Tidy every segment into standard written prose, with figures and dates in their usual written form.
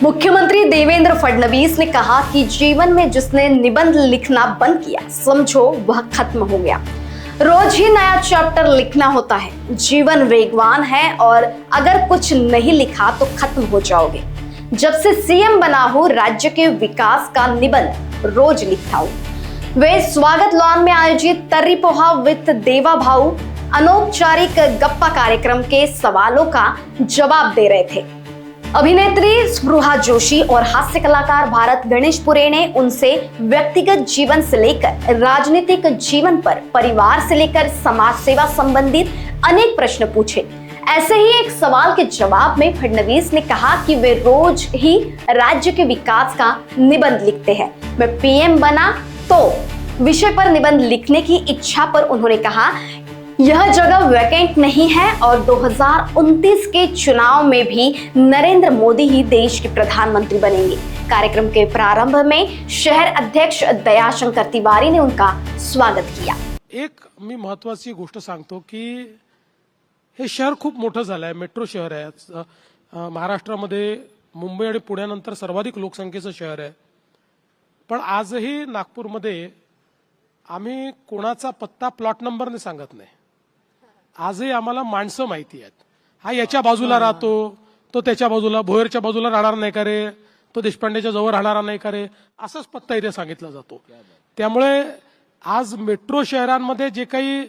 मुख्यमंत्री देवेंद्र फडणवीस ने कहा कि जीवन में जिसने निबंध लिखना बंद किया समझो वह खत्म हो गया। रोज ही नया चैप्टर लिखना होता है। जीवन वेगवान है और अगर कुछ नहीं लिखा तो खत्म हो जाओगे। जब से सीएम बना हूं राज्य के विकास का निबंध रोज लिखता हूं। वे स्वागत लॉन में आयोजित तर्री पोहा विद देवा भाऊ अनौपचारिक गप्पा कार्यक्रम के सवालों का जवाब दे रहे थे। अभिनेत्री स्पृहा जोशी और हास्य कलाकार भारत गणेशपुरे ने उनसे व्यक्तिगत जीवन से लेकर राजनीतिक जीवन पर, परिवार से लेकर समाज सेवा संबंधित अनेक प्रश्न पूछे। ऐसे ही एक सवाल के जवाब में फडणवीस ने कहा कि वे रोज ही राज्य के विकास का निबंध लिखते हैं। मैं पीएम बना तो विषय पर निबंध लिखने की इच्छा पर उन्होंने कहा, यह जगह वैकेंट नहीं है और 2029 के चुनाव में भी नरेंद्र मोदी ही देश के प्रधानमंत्री बनेंगे। कार्यक्रम के प्रारंभ में शहर अध्यक्ष दयाशंकर तिवारी ने उनका स्वागत किया। एक मी महत्वाची गोष्ट सांगतो की हे शहर खूप मोठं झालं आहे, मेट्रो शहर आहे। महाराष्ट्रामध्ये मुंबई आणि पुण्यानंतर सर्वाधिक लोकसंख्येचं शहर आहे। पण आजही नागपूरमध्ये आम्ही कोणाचा पत्ता प्लॉट नंबरने सांगत नाही। आजही आम्हाला माणसं माहिती आहेत। हा याच्या बाजूला राहतो, तो त्याच्या बाजूला, भोयरच्या बाजूला राहणार नाही का रे, तो देशपांडेच्या जवळ राहणार नाही का रे, असाच पत्ता इथे सांगितला जातो। त्यामुळे आज मेट्रो शहरांमध्ये जे काही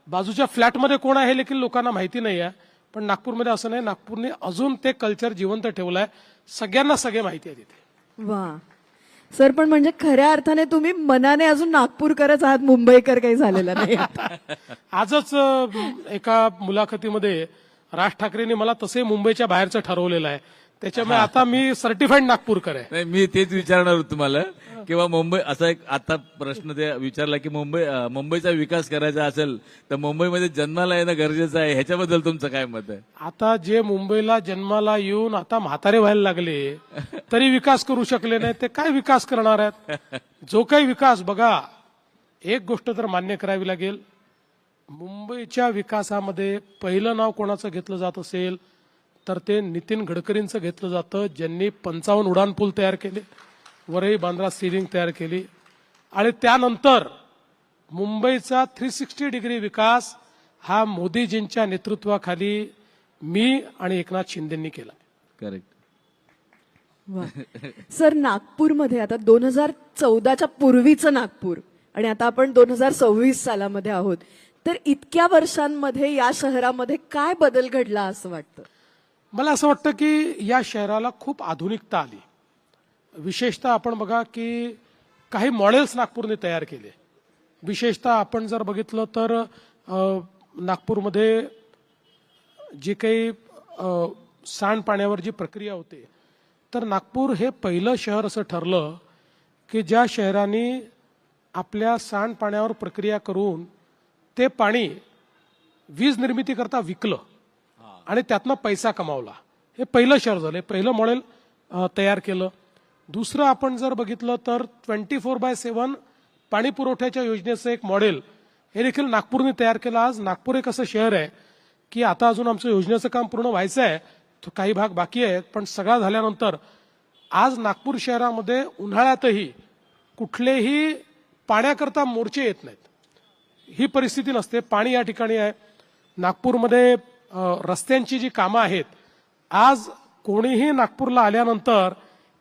बाजूच्या फ्लॅटमध्ये कोण आहे हे देखील लोकांना माहिती नाही आहे। पण नागपूरमध्ये असं नाही, नागपूरने अजून ते कल्चर जिवंत ठेवलंय। सगळ्यांना सगळे माहिती आहे तिथे। वा सर, पण म्हणजे खऱ्या अर्थाने तुम्ही मनाने अजून नागपूरकरच आहात, मुंबईकर काही झालेला नाही। आजच एका मुलाखतीमध्ये राज ठाकरेंनी मला तसे मुंबईच्या बाहेरचं ठरवलेलं आहे। त्याच्यामुळे आता मी सर्टिफाईड नागपूरकर आहे। नाही, मी तेच विचारणार होतो तुम्हाला किंवा मुंबई असा एक आता प्रश्न ते विचारला की मुंबईचा विकास करायचा असेल तर मुंबईमध्ये जन्माला येणं गरजेचं आहे, ह्याच्याबद्दल तुमचं काय मत आहे? आता जे मुंबईला जन्माला येऊन आता म्हातारे व्हायला लागले तरी विकास करू शकले नाही, ते काय विकास करणार आहेत? जो काही विकास बघा, एक गोष्ट तर मान्य करावी लागेल, मुंबईच्या विकासामध्ये पहिलं नाव कोणाचं घेतलं जात असेल तर ते नितीन गडकरींचं घेतलं जातं, ज्यांनी 55 उड्डाणपूल तयार केले, वरई बांद्रा सीलिंग तयार केली। आणि त्यानंतर मुंबईचा 360 डिग्री विकास हा मोदीजींच्या नेतृत्वाखाली मी आणि एकनाथ शिंदेंनी केला। करेक्ट। वा सर, नागपूरमध्ये आता 2014च्या पूर्वीचं नागपूर आणि आता आपण 2026 सालामध्ये आहोत, तर इतक्या वर्षांमध्ये या शहरामध्ये काय बदल घडला असं वाटतं? मला असं वाटतं की या शहराला खूप आधुनिकता आली। विशेषतः आपण बघा की काही मॉडेल्स नागपूरने तयार केले। विशेषतः आपण जर बघितलं तर नागपूरमध्ये जी काही सांडपाण्यावर जी प्रक्रिया होते, तर नागपूर हे पहिलं शहर असं ठरलं की ज्या शहराने आपल्या सांडपाण्यावर प्रक्रिया करून ते पाणी वीज निर्मिती करता विकलं आणि त्यातनं पैसा कमावला। हे पहिलं शहर झालं, पहिलं मॉडेल तयार केलं। दुसरं आपण जर बघितलं तर 24/7 पाणी पुरवठ्याच्या योजनेचं एक मॉडेल हे देखील नागपूरने तयार केलं। आज नागपूर एक असं शहर आहे की आता अजून आमचं योजनेचं काम पूर्ण व्हायचं आहे, काही भाग बाकी आहेत, पण सगळं झाल्यानंतर आज नागपूर शहरामध्ये उन्हाळ्यातही कुठलेही पाण्याकरता मोर्चे येत नाहीत, ही परिस्थिती नसते। पाणी या ठिकाणी आहे। नागपूरमध्ये रस्त्यांची जी कामं आहेत, आज कोणीही नागपूरला आल्यानंतर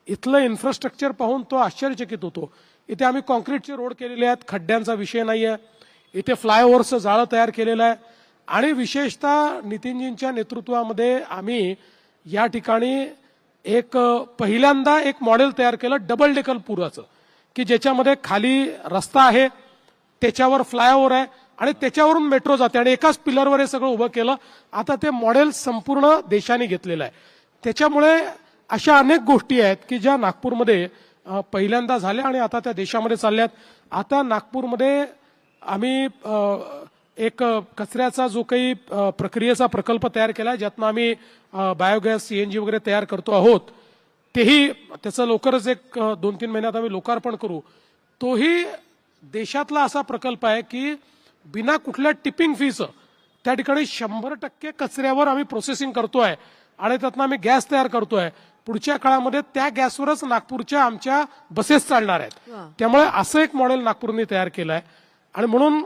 इथलं इन्फ्रास्ट्रक्चर पाहून तो आश्चर्यचकित होतो। इथे आम्ही कॉन्क्रीटचे रोड केलेले आहेत, खड्ड्यांचा विषय नाही आहे, इथे फ्लायओव्हरचं जाळं तयार केलेलं आहे। आणि विशेषतः नितीनजींच्या नेतृत्वामध्ये आम्ही या ठिकाणी एक पहिल्यांदा एक मॉडेल तयार केलं डबल डेकर पुराचं, की ज्याच्यामध्ये खाली रस्ता आहे, त्याच्यावर फ्लायओव्हर आहे आणि त्याच्यावरून मेट्रो जाते आणि एकाच पिलरवर हे सगळं उभं केलं। आता ते मॉडेल संपूर्ण देशाने घेतलेलं आहे। त्याच्यामुळे अशा अनेक गोष्टी आहेत की ज्या नागपूरमध्ये पहिल्यांदा झाल्या आणि आता त्या देशामध्ये चालल्यात। आता नागपूरमध्ये आम्ही एक कचऱ्याचा जो काही प्रक्रियेचा प्रकल्प तयार केला, ज्यातनं आम्ही बायोगॅस सीएनजी वगैरे तयार करतो आहोत, तेही त्याचं लवकरच एक 2-3 महिन्यात आम्ही लोकार्पण करू। तोही देशातला असा प्रकल्प आहे की बिना कुठल्या टिपिंग फीचं त्या ठिकाणी 100% कचऱ्यावर आम्ही प्रोसेसिंग करतोय आणि त्यातनं आम्ही गॅस तयार करतोय. पुढच्या काळामध्ये त्या गॅसवरच नागपूरच्या आमच्या बसेस चालणार आहेत. त्यामुळे असं एक मॉडेल नागपूरने तयार केलं आहे. आणि म्हणून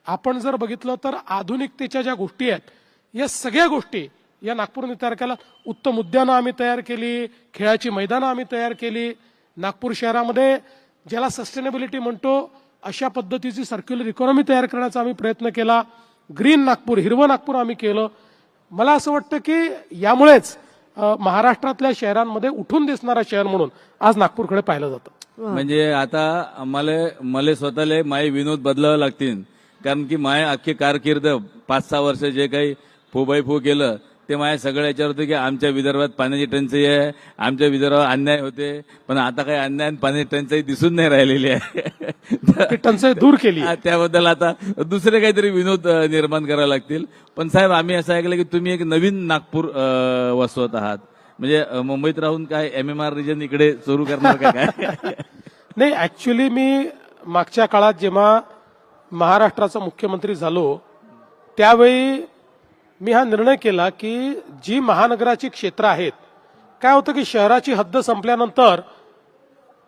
आपण जर बघितलं तर आधुनिकतेच्या ज्या गोष्टी आहेत या सगळ्या गोष्टी या नागपूरने तयार केल्या. उत्तम उद्यानं आम्ही तयार केली, खेळाची मैदानं आम्ही तयार केली. नागपूर शहरामध्ये ज्याला सस्टेनेबिलिटी म्हणतो अशा पद्धतीची सर्क्युलर इकॉनॉमी तयार करण्याचा आम्ही प्रयत्न केला. ग्रीन नागपूर, हिरवं नागपूर आम्ही केलं. मला असं वाटतं की यामुळेच महाराष्ट्रातल्या शहरांमध्ये उठून दिसणारा शहर म्हणून आज नागपूरकडे पाहिलं जातं. म्हणजे आता मला स्वतःला माय विनोद बदलावं लागतील, कारण की माय अख्खी कारकीर्द 5-6 वर्ष जे काही फू बाय फू केलं ते माझ्या सगळं याच्यावर होतं की आमच्या विदर्भात पाण्याची टंचाई आहे, आमच्या विदर्भात अन्याय होते. पण आता काही अन्याय आणि पाण्याची टंचाई दिसून नाही राहिलेली आहे. टंचाई दूर केली. त्याबद्दल आता दुसरे काहीतरी विनोद निर्माण करावे लागतील. पण साहेब, आम्ही असं ऐकलं की तुम्ही एक नवीन नागपूर वसवत आहात. म्हणजे मुंबईत राहून काय MMR रिजन इकडे सुरू करणार का काय? नाही, ऍक्च्युली मी मागच्या काळात जेव्हा महाराष्ट्राचा मुख्यमंत्री झालो त्यावेळी मी हा निर्णय केला की जी महानगराची क्षेत्र आहेत, काय होतं की शहराची हद्द संपल्यानंतर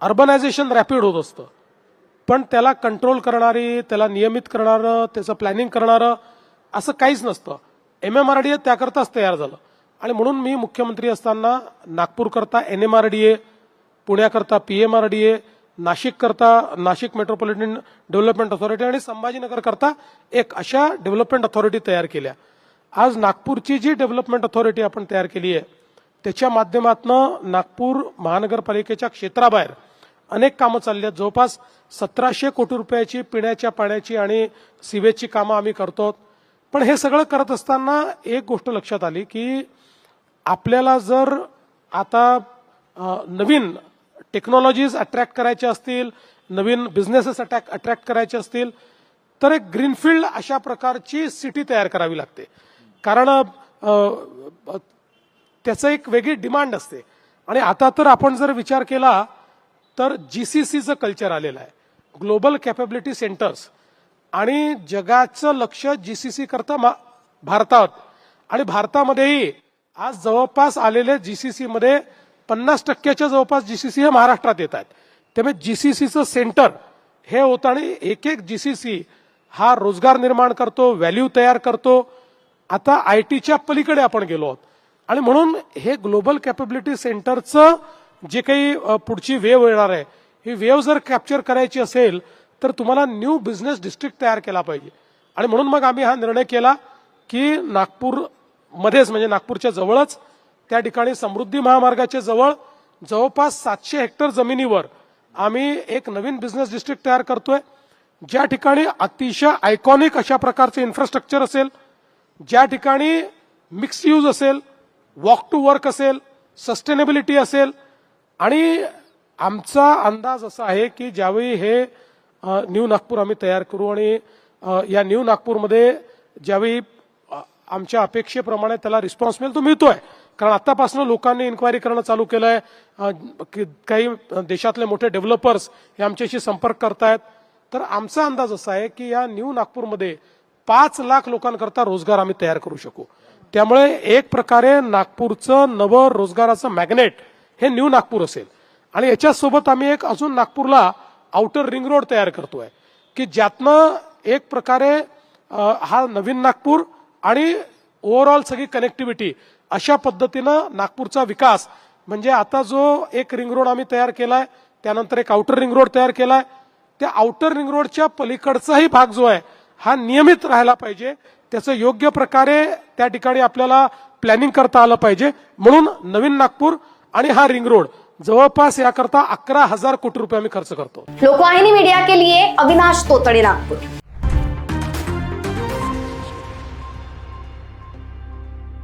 अर्बनायझेशन रॅपिड होत असतं, पण त्याला कंट्रोल करणारी, त्याला नियमित करणारं, त्याचं प्लॅनिंग करणारं असं काहीच नसतं. MMRDA त्याकरताच तयार झालं. आणि म्हणून मी मुख्यमंत्री असताना नागपूरकरता NMRDA, पुण्याकरता PMRDA, Nashik metropolitan development authority आणि संभाजीनगर करता एक अशा डेव्हलपमेंट अथॉरिटी तयार केल्या. आज नागपूरची जी डेव्हलपमेंट अथॉरिटी आपण तयार केली आहे त्याच्या माध्यमातून नागपूर महानगरपालिकेच्या क्षेत्राबाहेर अनेक कामं चालली आहेत. जवळपास 1700 कोटी रुपयाची पिण्याच्या पाण्याची आणि सिवेजची कामं आम्ही करतो. पण हे सगळं करत असताना एक गोष्ट लक्षात आली की आपल्याला जर आता नवीन टेक्नॉलॉजीज अट्रॅक्ट करायच्या असतील, नवीन बिझनेसेस अट्रॅक्ट करायचे असतील तर एक ग्रीनफील्ड अशा प्रकारची सिटी तयार करावी लागते. कारण त्याचं एक वेगळी डिमांड असते. आणि आता तर आपण जर विचार केला तर GCCचं कल्चर आलेलं आहे, ग्लोबल कॅपेबिलिटी सेंटर्स. आणि जगाचं लक्ष GCC करता भारतात. आणि भारतामध्येही आज जवळपास आलेले GCC मध्ये 50% जवळपास GCC हे महाराष्ट्रात येत आहेत. त्यामुळे GCCचं सेंटर हे होतं. आणि एक GCC हा रोजगार निर्माण करतो, व्हॅल्यू तयार करतो. आता ITच्या पलीकडे आपण गेलो आहोत. आणि म्हणून हे ग्लोबल कॅपेबिलिटी सेंटरचं जे काही पुढची वेव्ह येणार आहे, ही वेव्ह जर कॅप्चर करायची असेल तर तुम्हाला न्यू बिझनेस डिस्ट्रिक्ट तयार केला पाहिजे. आणि म्हणून मग आम्ही हा निर्णय केला की नागपूरमध्येच, म्हणजे नागपूरच्या जवळच, त्या ठिकाणी समृद्धी महामार्गाच्या जवळ जवळपास 700 हेक्टर जमिनीवर आम्ही एक नवीन बिझनेस डिस्ट्रिक्ट तयार करतोय, ज्या ठिकाणी अतिशय आयकॉनिक अशा प्रकारचे इन्फ्रास्ट्रक्चर असेल, ज्या ठिकाणी मिक्स यूज असेल, वॉक टू वर्क असेल, सस्टेनेबिलिटी असेल. आणि आमचा अंदाज असा आहे की ज्यावेळी हे न्यू नागपूर आम्ही तयार करू आणि या न्यू नागपूरमध्ये ज्यावेळी आमच्या अपेक्षेप्रमाणे त्याला रिस्पॉन्स मिळेल, तो मिळतोय. कारण आतापासून लोकांनी इन्क्वायरी करणं चालू केलंय. काही देशातले मोठे डेव्हलपर्स हे आमच्याशी संपर्क करतायत. तर आमचा अंदाज असा आहे की या न्यू नागपूरमध्ये 5 लाख लोकांकरता रोजगार आम्ही तयार करू शकू. त्यामुळे एक प्रकारे नागपूरचं नवं रोजगाराचं मॅग्नेट हे न्यू नागपूर असेल. आणि याच्यासोबत आम्ही एक अजून नागपूरला आउटर रिंग रोड तयार करतोय की ज्यातनं एक प्रकारे हा नवीन नागपूर आणि ओव्हरऑल सगळी कनेक्टिव्हिटी अशा पद्धतीनं नागपूरचा विकास, म्हणजे आता जो एक रिंग रोड आम्ही तयार केलाय, त्यानंतर एक आउटर रिंग रोड तयार केलाय, त्या आउटर रिंग रोडच्या पलीकडचाही भाग जो आहे हा नियमित राहायला पाहिजे. त्याचं योग्य प्रकारे त्या ठिकाणी आपल्याला प्लॅनिंग करता आलं पाहिजे. म्हणून नवीन नागपूर आणि हा रिंग रोड जवळपास याकरता 11,000 कोटी रुपये आम्ही खर्च करतो. लोकवाहिनी मीडिया के लिए अविनाश तोतड़े, नागपुर.